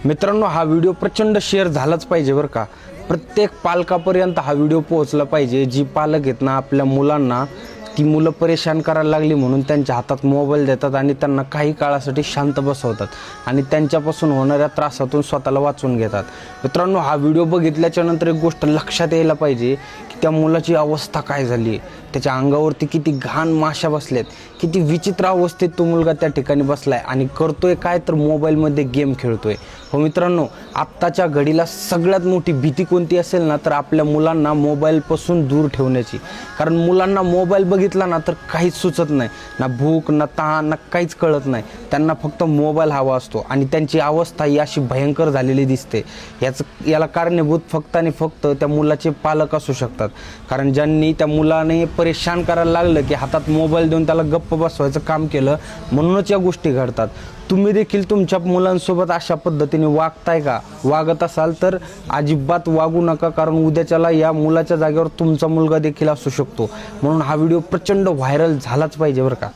मित्रांनो, हा व्हिडिओ प्रचंड शेअर झालाच पाहिजे बरं का. प्रत्येक पालकापर्यंत हा व्हिडिओ पोहोचला पाहिजे. जी पालक आहेत ना, आपल्या मुलांना ती मुलं परेशान करायला लागली म्हणून त्यांच्या हातात मोबाईल देतात आणि त्यांना काही काळासाठी शांत बसवतात आणि त्यांच्यापासून होणाऱ्या त्रासातून स्वतःला वाचवून घेतात. मित्रांनो, हा व्हिडिओ बघितल्याच्या नंतर एक गोष्ट लक्षात यायला पाहिजे की त्या मुलाची अवस्था काय झाली आहे, त्याच्या अंगावरती किती घाण माशा बसल्यात, किती विचित्र अवस्थेत तो मुलगा त्या ठिकाणी बसलाय आणि करतोय काय तर मोबाईलमध्ये गेम खेळतोय. हो मित्रांनो, आत्ताच्या घडीला सगळ्यात मोठी भीती कोणती असेल ना, तर आपल्या मुलांना मोबाईलपासून दूर ठेवण्याची. कारण मुलांना मोबाईल बघितला ना तर काहीच सुचत नाही, ना भूक ना तहान ना काहीच कळत नाही. त्यांना फक्त मोबाईल हवा असतो आणि त्यांची अवस्था ही अशी भयंकर झालेली दिसते. याला कारणीभूत फक्त आणि फक्त त्या मुलाचे पालक असू शकतात. कारण ज्यांनी त्या मुलाने परेशान करायला लागलं की हातात मोबाईल देऊन त्याला गप्प बसवायचं काम केलं, म्हणूनच या गोष्टी घडतात. तुम्ही देखील तुमच्या मुलांसोबत अशा पद्धतीने वागताय का? वागत असाल तर अजिबात वागू नका, कारण उद्याच्याला या मुलाच्या जागेवर तुमचा मुलगा देखील असू शकतो. म्हणून हा व्हिडिओ प्रचंड व्हायरल झालाच पाहिजे बरं का.